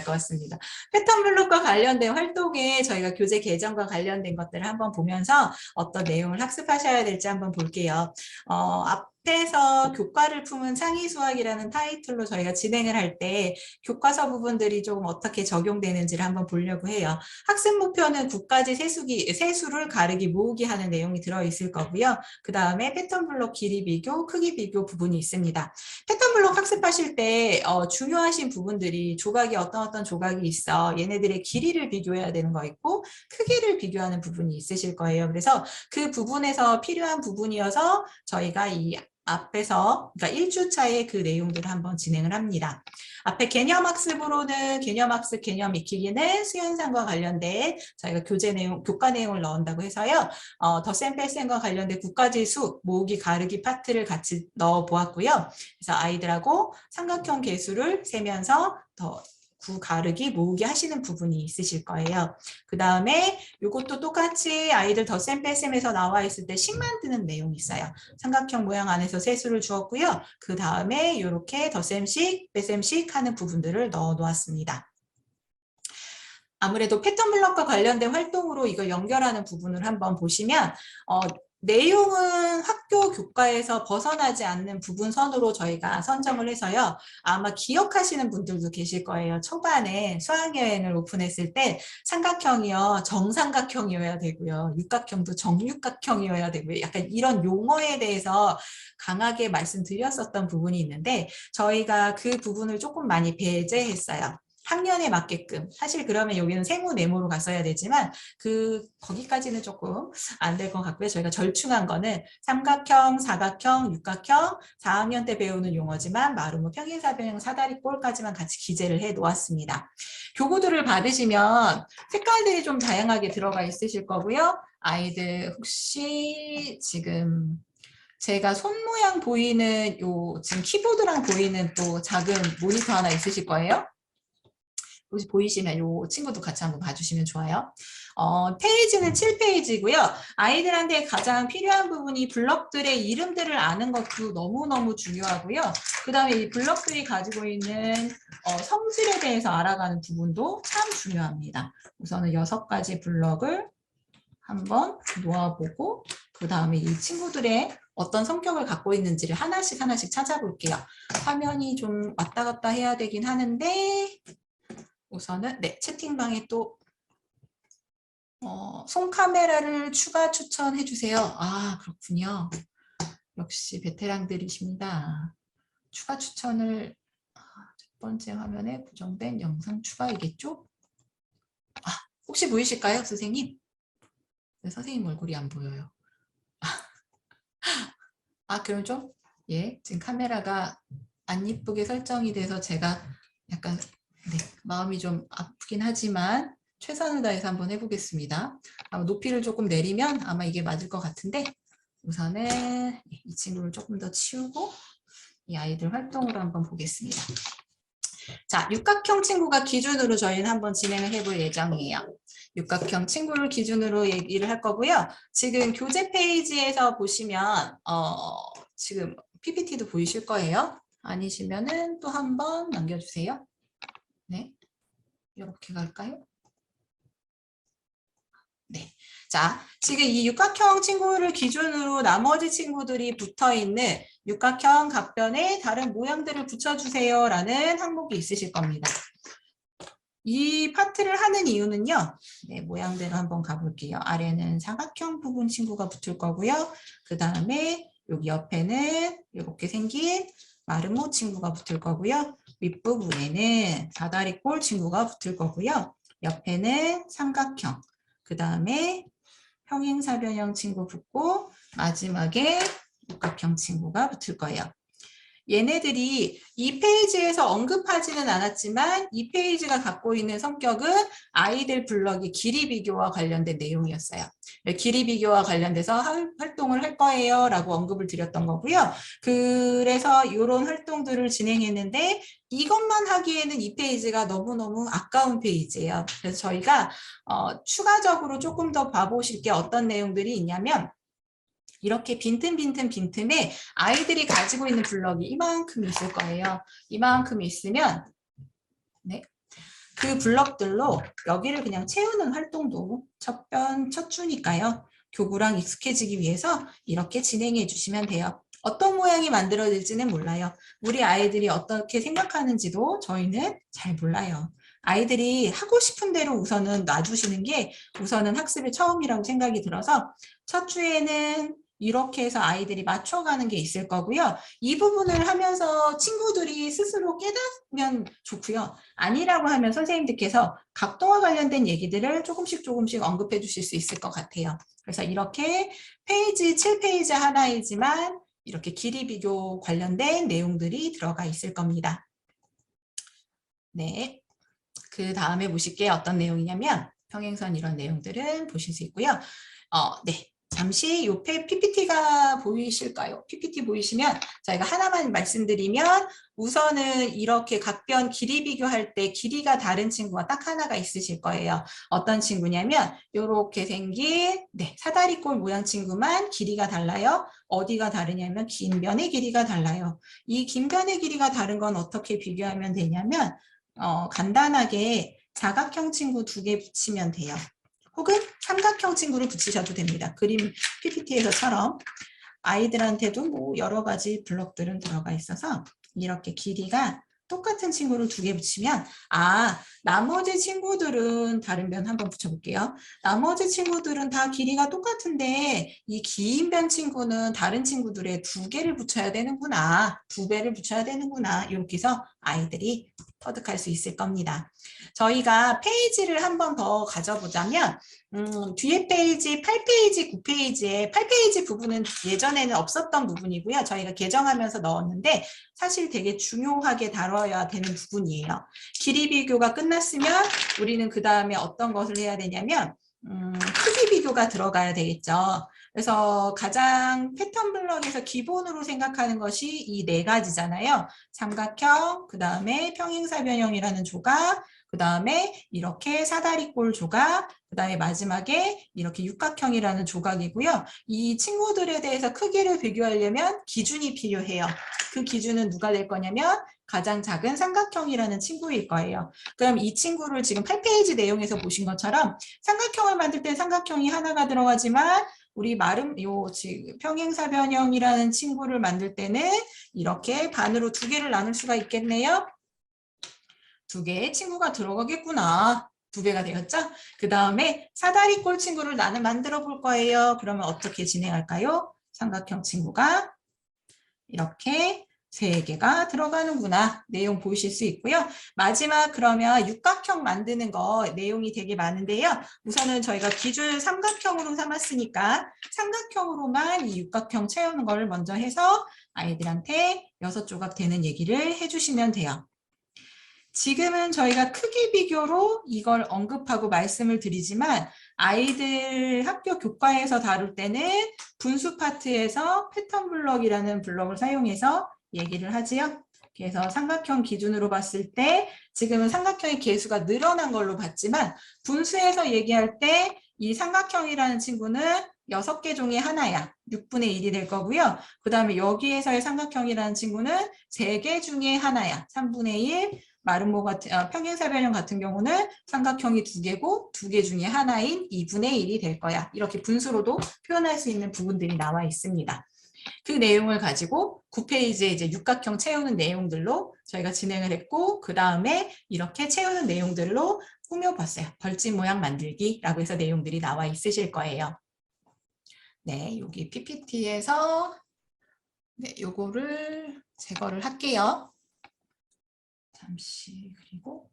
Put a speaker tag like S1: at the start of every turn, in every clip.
S1: 것 같습니다. 패턴 블록과 관련된 활동에 저희가 교재 개정과 관련된 것들을 한번 보면서 어떤 내용을 학습하셔야 될지 한번 볼게요. 앞에서 교과를 품은 창의 수학이라는 타이틀로 저희가 진행을 할 때 교과서 부분들이 조금 어떻게 적용되는지를 한번 보려고 해요. 학습 목표는 9가지 세수를 가르기 모으기 하는 내용이 들어있을 거고요. 그 다음에 패턴 블록 길이 비교, 크기 비교 부분이 있습니다. 패턴 블록 학습하실 때 중요하신 부분들이 조각이 어떤 조각이 있어. 얘네들의 길이를 비교해야 되는 거 있고 크기를 비교하는 부분이 있으실 거예요. 그래서 그 부분에서 필요한 부분이어서 저희가 이 앞에서 그러니까 1주차에 그 내용들을 한번 진행을 합니다. 앞에 개념학습으로는 개념학습, 개념 익히기는 수현상과 관련된 저희가 교과 내용을 넣은다고 해서요. 덧셈 뺄셈과 관련된 9가지 수, 모으기, 가르기 파트를 같이 넣어 보았고요. 그래서 아이들하고 삼각형 개수를 세면서 더 구 가르기, 모으기 하시는 부분이 있으실 거예요. 그 다음에 이것도 똑같이 아이들 덧셈 뺄셈에서 나와 있을 때 식 만드는 내용이 있어요. 삼각형 모양 안에서 세수를 주었고요. 그 다음에 이렇게 덧셈식, 뺄셈식 하는 부분들을 넣어 놓았습니다. 아무래도 패턴 블럭과 관련된 활동으로 이걸 연결하는 부분을 한번 보시면 내용은 학교 교과에서 벗어나지 않는 부분선으로 저희가 선정을 해서요. 아마 기억하시는 분들도 계실 거예요. 초반에 수학여행을 오픈했을 때 삼각형이요. 정삼각형이어야 되고요. 육각형도 정육각형이어야 되고요. 약간 이런 용어에 대해서 강하게 말씀드렸었던 부분이 있는데 저희가 그 부분을 조금 많이 배제했어요. 학년에 맞게끔. 사실 그러면 여기는 세모 네모로 갔어야 되지만 거기까지는 조금 안 될 것 같고요. 저희가 절충한 거는 삼각형, 사각형, 육각형, 4학년 때 배우는 용어지만 마루모 평행사변형 사다리꼴까지만 같이 기재를 해 놓았습니다. 교구들을 받으시면 색깔들이 좀 다양하게 들어가 있으실 거고요. 아이들 혹시 지금 제가 손 모양 보이는 지금 키보드랑 보이는 또 작은 모니터 하나 있으실 거예요. 혹시 보이시면 이 친구도 같이 한번 봐주시면 좋아요. 페이지는 7페이지고요. 아이들한테 가장 필요한 부분이 블럭들의 이름들을 아는 것도 너무너무 중요하고요. 그 다음에 이 블럭들이 가지고 있는 성질에 대해서 알아가는 부분도 참 중요합니다. 우선은 6가지 블럭을 한번 놓아보고 그 다음에 이 친구들의 어떤 성격을 갖고 있는지를 하나씩 찾아볼게요. 화면이 좀 왔다 갔다 해야 되긴 하는데 우선은 채팅방에 또 손카메라를 추가 추천해 주세요. 아 그렇군요. 역시 베테랑들이십니다. 추가 추천을 첫 번째 화면에 고정된 영상 추가이겠죠? 혹시 보이실까요, 선생님? 네, 선생님 얼굴이 안 보여요. 그럼 좀 지금 카메라가 안 이쁘게 설정이 돼서 제가 약간 마음이 좀 아프긴 하지만 최선을 다해서 한번 해보겠습니다. 높이를 조금 내리면 아마 이게 맞을 것 같은데 우선은 이 친구를 조금 더 치우고 이 아이들 활동으로 한번 보겠습니다. 자, 육각형 친구가 기준으로 저희는 한번 진행을 해볼 예정이에요. 육각형 친구를 기준으로 얘기를 할 거고요. 지금 교재 페이지에서 보시면 지금 PPT도 보이실 거예요. 아니시면은 또 한번 남겨주세요. 네, 이렇게 갈까요? 네. 자, 지금 이 육각형 친구를 기준으로 나머지 친구들이 붙어있는 육각형 각변에 다른 모양들을 붙여주세요 라는 항목이 있으실 겁니다. 이 파트를 하는 이유는요. 모양대로 한번 가볼게요. 아래는 사각형 부분 친구가 붙을 거고요. 그 다음에 여기 옆에는 이렇게 생긴 마르모 친구가 붙을 거고요. 윗부분에는 사다리꼴 친구가 붙을 거고요. 옆에는 삼각형, 그 다음에 평행사변형 친구 붙고 마지막에 육각형 친구가 붙을 거예요. 얘네들이 이 페이지에서 언급하지는 않았지만 이 페이지가 갖고 있는 성격은 아이들 블럭의 길이 비교와 관련된 내용이었어요. 길이 비교와 관련돼서 활동을 할 거예요 라고 언급을 드렸던 거고요. 그래서 이런 활동들을 진행했는데 이것만 하기에는 이 페이지가 너무너무 아까운 페이지예요. 그래서 저희가 추가적으로 조금 더 봐보실 게 어떤 내용들이 있냐면 이렇게 빈틈에 아이들이 가지고 있는 블럭이 이만큼 있을 거예요. 이만큼 있으면 그 블럭들로 여기를 그냥 채우는 활동도 첫 주니까요. 교구랑 익숙해지기 위해서 이렇게 진행해 주시면 돼요. 어떤 모양이 만들어질지는 몰라요. 우리 아이들이 어떻게 생각하는지도 저희는 잘 몰라요. 아이들이 하고 싶은 대로 우선은 놔주시는 게 우선은 학습의 처음이라고 생각이 들어서 첫 주에는 이렇게 해서 아이들이 맞춰가는 게 있을 거고요. 이 부분을 하면서 친구들이 스스로 깨닫면 좋고요. 아니라고 하면 선생님들께서 각도와 관련된 얘기들을 조금씩 언급해 주실 수 있을 것 같아요. 그래서 이렇게 페이지 7페이지 하나이지만 이렇게 길이 비교 관련된 내용들이 들어가 있을 겁니다. 네. 그 다음에 보실게 어떤 내용이냐면 평행선 이런 내용들은 보실 수 있고요. 네. 잠시 옆에 PPT가 보이실까요? PPT 보이시면 저희가 하나만 말씀드리면 우선은 이렇게 각변 길이 비교할 때 길이가 다른 친구가 딱 하나가 있으실 거예요. 어떤 친구냐면 이렇게 생긴 사다리꼴 모양 친구만 길이가 달라요. 어디가 다르냐면 긴 변의 길이가 달라요. 이 긴 변의 길이가 다른 건 어떻게 비교하면 되냐면 간단하게 사각형 친구 2개 붙이면 돼요. 혹은 삼각형 친구를 붙이셔도 됩니다. 그림 PPT에서처럼 아이들한테도 뭐 여러 가지 블럭들은 들어가 있어서 이렇게 길이가 똑같은 친구를 2개 붙이면 나머지 친구들은 다른 변 한번 붙여볼게요. 나머지 친구들은 다 길이가 똑같은데 이 긴 변 친구는 다른 친구들의 2개를 붙여야 되는구나. 2배를 붙여야 되는구나. 이렇게 해서 아이들이 터득할 수 있을 겁니다. 저희가 페이지를 한 번 더 가져보자면 뒤에 페이지 8페이지, 9페이지에 8페이지 부분은 예전에는 없었던 부분이고요. 저희가 개정하면서 넣었는데 사실 되게 중요하게 다뤄야 되는 부분이에요. 길이 비교가 끝났으면 우리는 그 다음에 어떤 것을 해야 되냐면 크기 비교가 들어가야 되겠죠. 그래서 가장 패턴 블럭에서 기본으로 생각하는 것이 이 4가지잖아요. 삼각형, 그 다음에 평행사변형이라는 조각, 그 다음에 이렇게 사다리꼴 조각, 그 다음에 마지막에 이렇게 육각형이라는 조각이고요. 이 친구들에 대해서 크기를 비교하려면 기준이 필요해요. 그 기준은 누가 될 거냐면 가장 작은 삼각형이라는 친구일 거예요. 그럼 이 친구를 지금 8페이지 내용에서 보신 것처럼 삼각형을 만들 때 삼각형이 하나가 들어가지만 우리 지금 평행사변형이라는 친구를 만들 때는 이렇게 반으로 2개를 나눌 수가 있겠네요. 2개의 친구가 들어가겠구나. 2배가 되었죠? 그 다음에 사다리꼴 친구를 나는 만들어 볼 거예요. 그러면 어떻게 진행할까요? 삼각형 친구가 이렇게 3개가 들어가는구나. 내용 보실 수 있고요. 마지막 그러면 육각형 만드는 거 내용이 되게 많은데요. 우선은 저희가 기준 삼각형으로 삼았으니까 삼각형으로만 이 육각형 채우는 거를 먼저 해서 아이들한테 6조각 되는 얘기를 해주시면 돼요. 지금은 저희가 크기 비교로 이걸 언급하고 말씀을 드리지만 아이들 학교 교과에서 다룰 때는 분수 파트에서 패턴 블럭이라는 블럭을 사용해서 얘기를 하지요. 그래서 삼각형 기준으로 봤을 때 지금은 삼각형의 개수가 늘어난 걸로 봤지만 분수에서 얘기할 때 이 삼각형이라는 친구는 6개 중에 하나야. 6분의 1이 될 거고요. 그 다음에 여기에서의 삼각형이라는 친구는 3개 중에 하나야. 3분의 1. 마름모 같은 평행사변형 같은 경우는 삼각형이 2개고 2개 중에 하나인 2분의 1이 될 거야. 이렇게 분수로도 표현할 수 있는 부분들이 나와 있습니다. 그 내용을 가지고 9페이지에 이제 육각형 채우는 내용들로 저희가 진행을 했고 그 다음에 이렇게 채우는 내용들로 꾸며봤어요. 벌집 모양 만들기라고 해서 내용들이 나와 있으실 거예요. 네, 여기 PPT에서 요거를 제거를 할게요. 잠시 그리고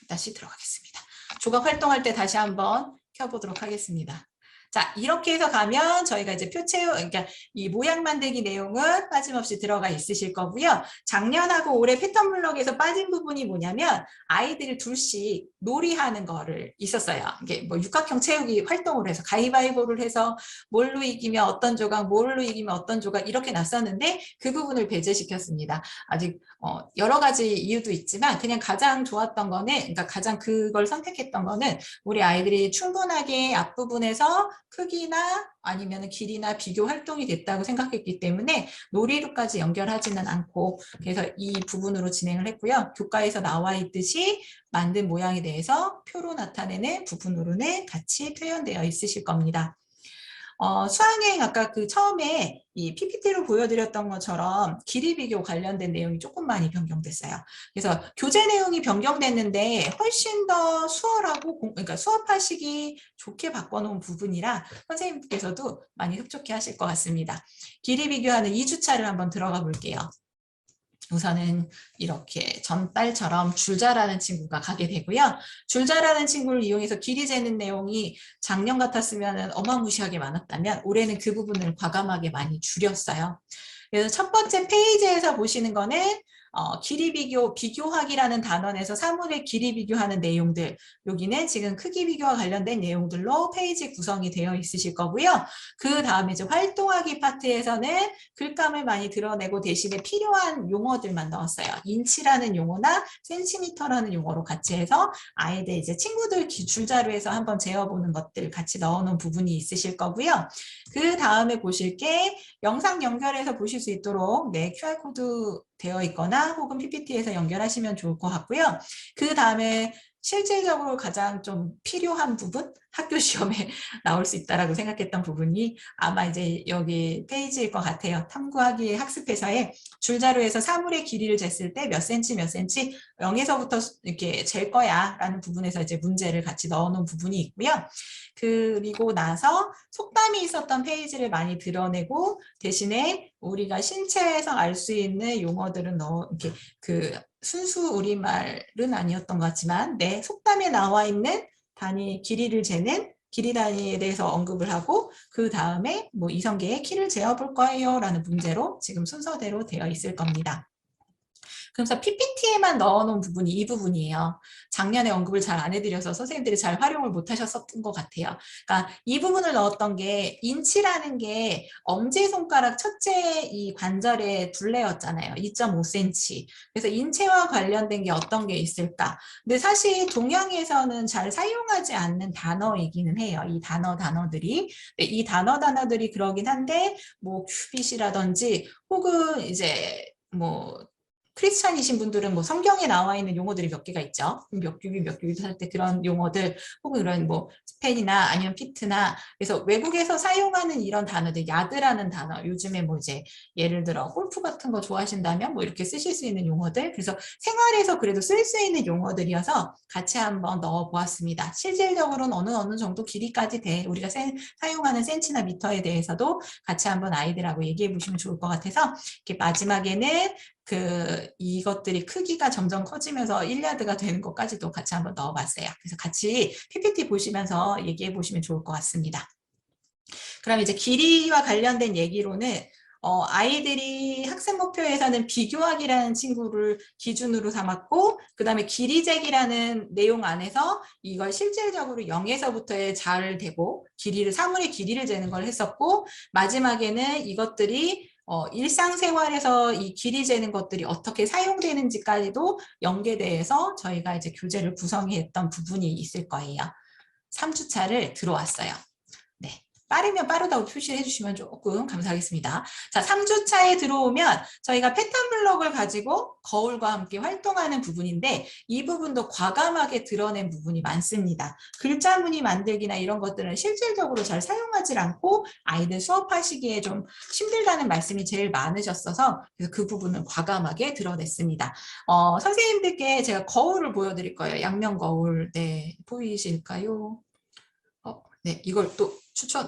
S1: 다시 들어가겠습니다. 조각 활동할 때 다시 한번 켜보도록 하겠습니다. 자, 이렇게 해서 가면 저희가 이제 그러니까 이 모양 만들기 내용은 빠짐없이 들어가 있으실 거고요. 작년하고 올해 패턴 블럭에서 빠진 부분이 뭐냐면 아이들이 둘씩 놀이하는 거를 있었어요. 이게 뭐 육각형 채우기 활동을 해서 가위바위보를 해서 뭘로 이기면 어떤 조각, 뭘로 이기면 어떤 조각 이렇게 났었는데 그 부분을 배제시켰습니다. 아직 여러 가지 이유도 있지만 그냥 가장 좋았던 거는 그러니까 가장 그걸 선택했던 거는 우리 아이들이 충분하게 앞부분에서 크기나 아니면 길이나 비교 활동이 됐다고 생각했기 때문에 놀이로까지 연결하지는 않고 그래서 이 부분으로 진행을 했고요. 교과에서 나와 있듯이 만든 모양에 대해서 표로 나타내는 부분으로는 같이 표현되어 있으실 겁니다. 수학여행 아까 그 처음에 이 PPT로 보여드렸던 것처럼 길이 비교 관련된 내용이 조금 많이 변경됐어요. 그래서 교재 내용이 변경됐는데 훨씬 더 수월하고 그러니까 수업하시기 좋게 바꿔놓은 부분이라 선생님께서도 많이 흡족해 하실 것 같습니다. 길이 비교하는 2주차를 한번 들어가 볼게요. 우선은 이렇게 전달처럼 줄자라는 친구가 가게 되고요. 줄자라는 친구를 이용해서 길이 재는 내용이 작년 같았으면 어마무시하게 많았다면 올해는 그 부분을 과감하게 많이 줄였어요. 그래서 첫 번째 페이지에서 보시는 거는 길이 비교, 비교하기라는 단원에서 사물의 길이 비교하는 내용들, 여기는 지금 크기 비교와 관련된 내용들로 페이지 구성이 되어 있으실 거고요. 그 다음에 이제 활동하기 파트에서는 글감을 많이 드러내고 대신에 필요한 용어들만 넣었어요. 인치라는 용어나 센티미터라는 용어로 같이 해서 아이들 이제 친구들 줄자로에서 한번 재어보는 것들 같이 넣어놓은 부분이 있으실 거고요. 그 다음에 보실 게 영상 연결해서 보실 수 있도록 QR코드 되어 있거나 혹은 PPT에서 연결하시면 좋을 것 같고요. 그 다음에 실질적으로 가장 좀 필요한 부분, 학교 시험에 나올 수 있다라고 생각했던 부분이 아마 이제 여기 페이지일 것 같아요. 탐구하기 학습회사에 줄자로에서 사물의 길이를 쟀을 때 몇 센치 몇 센치 0에서부터 이렇게 잴 거야 라는 부분에서 이제 문제를 같이 넣어놓은 부분이 있고요. 그리고 나서 속담이 있었던 페이지를 많이 드러내고 대신에 우리가 신체에서 알 수 있는 용어들은 이렇게 그 순수 우리말은 아니었던 것 같지만 내 속담에 나와 있는 단위 길이를 재는 길이 단위에 대해서 언급을 하고 그 다음에 뭐 이성계의 키를 재어볼 거예요 라는 문제로 지금 순서대로 되어 있을 겁니다. 그래서 PPT에만 넣어놓은 부분이 이 부분이에요. 작년에 언급을 잘 안 해드려서 선생님들이 잘 활용을 못 하셨던 것 같아요. 그러니까 이 부분을 넣었던 게 인치라는 게 엄지손가락 첫째 이 관절의 둘레였잖아요. 2.5cm. 그래서 인체와 관련된 게 어떤 게 있을까? 근데 사실 동양에서는 잘 사용하지 않는 단어이기는 해요. 이 단어들이. 이 단어들이 그러긴 한데 뭐 큐빗이라든지 혹은 이제 뭐 크리스찬이신 분들은 뭐 성경에 나와 있는 용어들이 몇 개가 있죠. 몇 규빗 할 때 그런 용어들 혹은 그런 뭐 스펜이나 아니면 피트나 그래서 외국에서 사용하는 이런 단어들 야드라는 단어 요즘에 뭐 이제 예를 들어 골프 같은 거 좋아하신다면 뭐 이렇게 쓰실 수 있는 용어들 그래서 생활에서 그래도 쓸 수 있는 용어들이어서 같이 한번 넣어 보았습니다. 실질적으로는 어느 정도 길이까지 돼 우리가 사용하는 센치나 미터에 대해서도 같이 한번 아이들하고 얘기해 보시면 좋을 것 같아서 이렇게 마지막에는 이것들이 크기가 점점 커지면서 1야드가 되는 것까지도 같이 한번 넣어봤어요. 그래서 같이 PPT 보시면서 얘기해 보시면 좋을 것 같습니다. 그럼 이제 길이와 관련된 얘기로는 아이들이 학습 목표에서는 비교하기라는 친구를 기준으로 삼았고 그 다음에 길이재기라는 내용 안에서 이걸 실질적으로 0에서부터의 잘 되고 사물의 길이를 재는 걸 했었고 마지막에는 이것들이 일상생활에서 이 길이 재는 것들이 어떻게 사용되는지까지도 연계돼서 저희가 이제 교재를 구성했던 부분이 있을 거예요. 3주차를 들어왔어요. 네. 빠르면 빠르다고 표시해 주시면 조금 감사하겠습니다. 자, 3주차에 들어오면 저희가 패턴 블럭을 가지고 거울과 함께 활동하는 부분인데 이 부분도 과감하게 드러낸 부분이 많습니다. 글자 무늬 만들기나 이런 것들은 실질적으로 잘 사용하지 않고 아이들 수업하시기에 좀 힘들다는 말씀이 제일 많으셨어서 그래서 그 부분은 과감하게 드러냈습니다. 선생님들께 제가 거울을 보여드릴 거예요. 양면 거울. 네, 보이실까요? 네, 이걸 또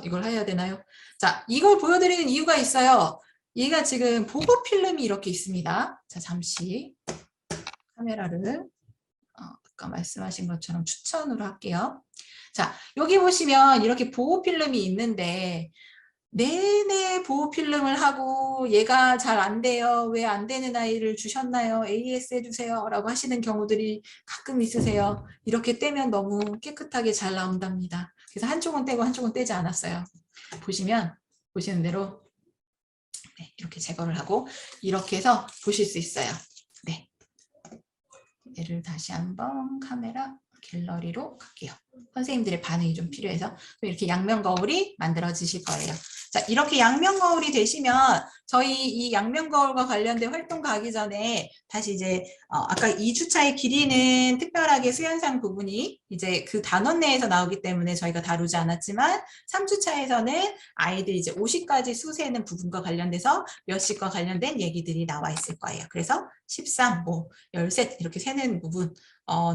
S1: 이걸 해야 되나요? 자, 이걸 보여드리는 이유가 있어요. 얘가 지금 보고 필름이 이렇게 있습니다. 자, 잠시 카메라를 아까 말씀하신 것처럼 추천으로 할게요. 자, 여기 보시면 이렇게 보호 필름이 있는데 내내 보호 필름을 하고 얘가 잘 안 돼요. 왜 안 되는 아이를 주셨나요? AS 해주세요. 라고 하시는 경우들이 가끔 있으세요. 이렇게 떼면 너무 깨끗하게 잘 나온답니다. 그래서 한쪽은 떼고 한쪽은 떼지 않았어요. 보시는 대로 네, 이렇게 제거를 하고 이렇게 해서 보실 수 있어요. 네. 얘를 다시 한번 카메라 갤러리로 갈게요. 선생님들의 반응이 좀 필요해서 이렇게 양면 거울이 만들어지실 거예요. 자, 이렇게 양면 거울이 되시면 저희 이 양면 거울과 관련된 활동 가기 전에 다시 이제 아까 2주차의 길이는 특별하게 수연상 부분이 이제 그 단원 내에서 나오기 때문에 저희가 다루지 않았지만 3주차에서는 아이들 이제 50까지 수세는 부분과 관련돼서 몇 시과 관련된 얘기들이 나와 있을 거예요. 그래서 13, 뭐 13 이렇게 세는 부분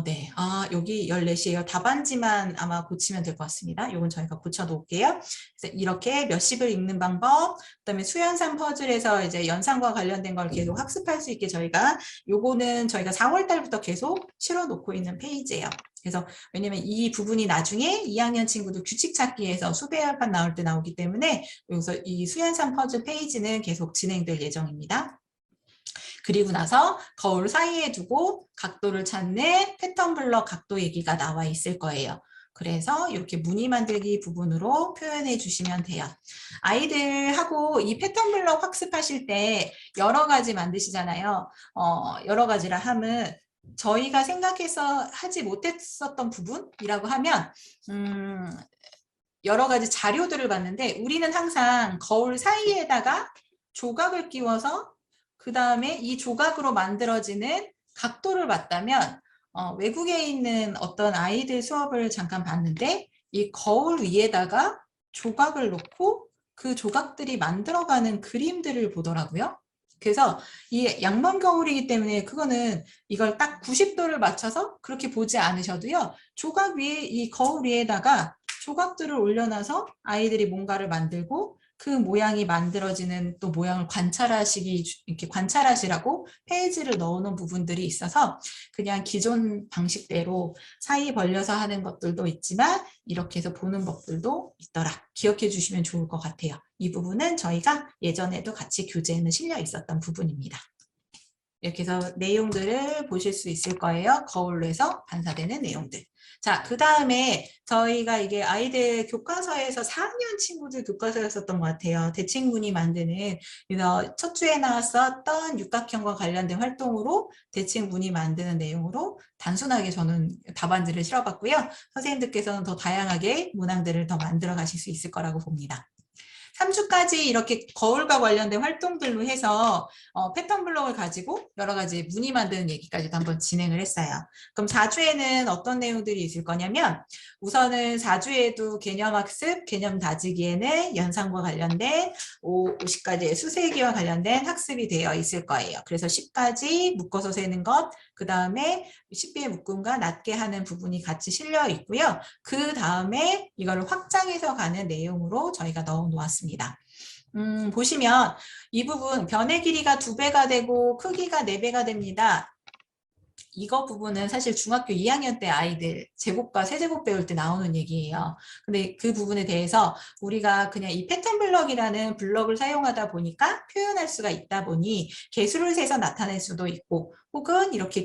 S1: 네. 여기 14시예요. 답안지만 아마 고치면 될 것 같습니다. 이건 저희가 고쳐 놓을게요. 그래서 이렇게 몇 십을 읽는 방법, 그다음에 수연산 퍼즐에서 이제 연산과 관련된 걸 계속 학습할 수 있게 요거는 저희가 4월 달부터 계속 실어 놓고 있는 페이지예요. 그래서 왜냐면 이 부분이 나중에 2학년 친구들 규칙 찾기에서 수배열판 나올 때 나오기 때문에 여기서 이 수연산 퍼즐 페이지는 계속 진행될 예정입니다. 그리고 나서 거울 사이에 두고 각도를 찾는 패턴 블럭 각도 얘기가 나와 있을 거예요. 그래서 이렇게 무늬 만들기 부분으로 표현해 주시면 돼요. 아이들하고 이 패턴 블럭 학습하실 때 여러 가지 만드시잖아요. 여러 가지라 함은 저희가 생각해서 하지 못했었던 부분이라고 하면 여러 가지 자료들을 봤는데 우리는 항상 거울 사이에다가 조각을 끼워서 그 다음에 이 조각으로 만들어지는 각도를 봤다면 외국에 있는 어떤 아이들 수업을 잠깐 봤는데 이 거울 위에다가 조각을 놓고 그 조각들이 만들어가는 그림들을 보더라고요. 그래서 이 양면 거울이기 때문에 그거는 이걸 딱 90도를 맞춰서 그렇게 보지 않으셔도요. 조각 위에 이 거울 위에다가 조각들을 올려놔서 아이들이 뭔가를 만들고 그 모양이 만들어지는 또 모양을 이렇게 관찰하시라고 페이지를 넣어놓은 부분들이 있어서 그냥 기존 방식대로 사이 벌려서 하는 것들도 있지만 이렇게 해서 보는 법들도 있더라. 기억해 주시면 좋을 것 같아요. 이 부분은 저희가 예전에도 같이 교재에는 실려 있었던 부분입니다. 이렇게 해서 내용들을 보실 수 있을 거예요. 거울로 해서 반사되는 내용들. 자, 그 다음에 저희가 이게 아이들 교과서에서 4학년 친구들 교과서였었던 것 같아요. 대칭무늬 만드는 그래서 첫 주에 나왔었던 육각형과 관련된 활동으로 대칭무늬 만드는 내용으로 단순하게 저는 답안지를 실어봤고요. 선생님들께서는 더 다양하게 문항들을 더 만들어 가실 수 있을 거라고 봅니다. 3주까지 이렇게 거울과 관련된 활동들로 해서 패턴 블록을 가지고 여러 가지 무늬 만드는 얘기까지도 한번 진행을 했어요. 그럼 4주에는 어떤 내용들이 있을 거냐면 우선은 4주에도 개념학습, 개념 다지기에는 연산과 관련된 50가지의 수세기와 관련된 학습이 되어 있을 거예요. 그래서 10까지 묶어서 세는 것, 그 다음에 10개의 묶음과 낮게 하는 부분이 같이 실려 있고요. 그 다음에 이거를 확장해서 가는 내용으로 저희가 넣어 놓았습니다. 보시면 이 부분 변의 길이가 2배가 되고 크기가 4배가 됩니다. 이거 부분은 사실 중학교 2학년 때 아이들 제곱과 세제곱 배울 때 나오는 얘기예요. 근데 그 부분에 대해서 우리가 그냥 이 패턴 블럭이라는 블럭을 사용하다 보니까 표현할 수가 있다 보니 개수를 세서 나타낼 수도 있고 혹은 이렇게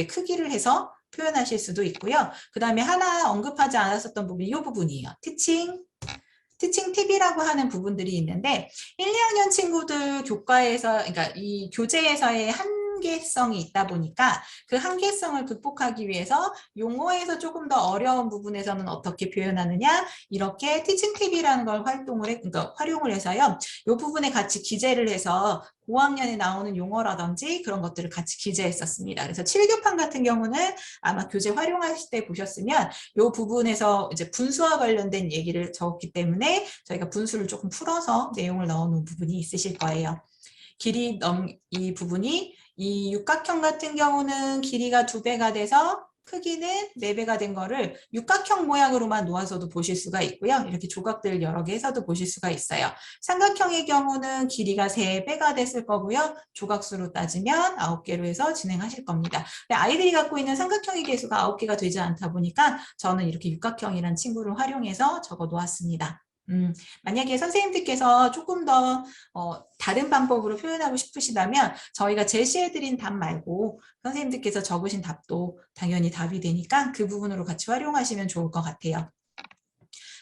S1: 크기를 해서 표현하실 수도 있고요. 그 다음에 하나 언급하지 않았었던 부분이 이 부분이에요. 티칭 팁이라고 하는 부분들이 있는데 1, 2학년 친구들 교과에서 그러니까 이 교재에서의 한계성이 있다 보니까 그 한계성을 극복하기 위해서 용어에서 조금 더 어려운 부분에서는 어떻게 표현하느냐 이렇게 티칭 팁이라는 걸 그러니까 활용을 해서요. 이 부분에 같이 기재를 해서 고학년에 나오는 용어라든지 그런 것들을 같이 기재했었습니다. 그래서 7교판 같은 경우는 아마 교재 활용하실 때 보셨으면 이 부분에서 이제 분수와 관련된 얘기를 적었기 때문에 저희가 분수를 조금 풀어서 내용을 넣어놓은 부분이 있으실 거예요. 이 부분이 이 육각형 같은 경우는 길이가 2배가 돼서 크기는 4배가 된 거를 육각형 모양으로만 놓아서도 보실 수가 있고요. 이렇게 조각들 여러 개 해서도 보실 수가 있어요. 삼각형의 경우는 길이가 3배가 됐을 거고요. 조각수로 따지면 9개로 해서 진행하실 겁니다. 근데 아이들이 갖고 있는 삼각형의 개수가 9개가 되지 않다 보니까 저는 이렇게 육각형이라는 친구를 활용해서 적어 놓았습니다. 만약에 선생님들께서 조금 더 다른 방법으로 표현하고 싶으시다면 저희가 제시해드린 답 말고 선생님들께서 적으신 답도 당연히 답이 되니까 그 부분으로 같이 활용하시면 좋을 것 같아요.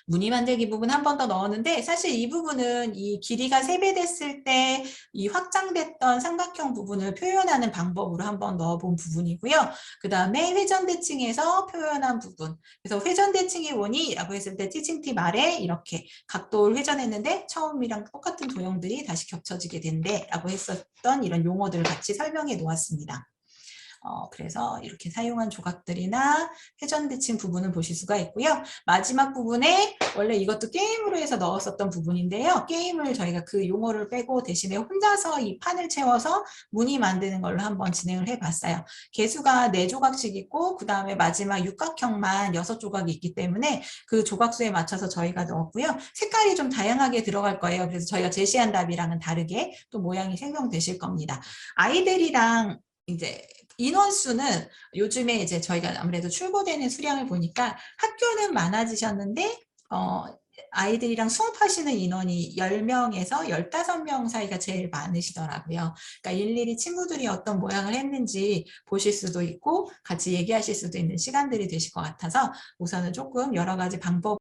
S1: 무늬 만들기 부분 한 번 더 넣었는데 사실 이 부분은 이 길이가 3배 됐을 때 이 확장됐던 삼각형 부분을 표현하는 방법으로 한번 넣어본 부분이고요. 그 다음에 회전대칭에서 표현한 부분. 그래서 회전대칭이 뭐니? 라고 했을 때 티칭팁 아래 이렇게 각도를 회전했는데 처음이랑 똑같은 도형들이 다시 겹쳐지게 된대 라고 했었던 이런 용어들을 같이 설명해 놓았습니다. 그래서 이렇게 사용한 조각들이나 회전대칭 부분을 보실 수가 있고요. 마지막 부분에 원래 이것도 게임으로 해서 넣었었던 부분인데요. 게임을 저희가 그 용어를 빼고 대신에 혼자서 이 판을 채워서 무늬 만드는 걸로 한번 진행을 해봤어요. 개수가 4조각씩 있고 그 다음에 마지막 육각형만 6조각이 있기 때문에 그 조각수에 맞춰서 저희가 넣었고요. 색깔이 좀 다양하게 들어갈 거예요. 그래서 저희가 제시한 답이랑은 다르게 또 모양이 생성되실 겁니다. 아이들이랑 이제 인원수는 요즘에 이제 저희가 아무래도 출고되는 수량을 보니까 학교는 많아지셨는데 아이들이랑 수업하시는 인원이 10명에서 15명 사이가 제일 많으시더라고요. 그러니까 일일이 친구들이 어떤 모양을 했는지 보실 수도 있고 같이 얘기하실 수도 있는 시간들이 되실 것 같아서 우선은 조금 여러 가지 방법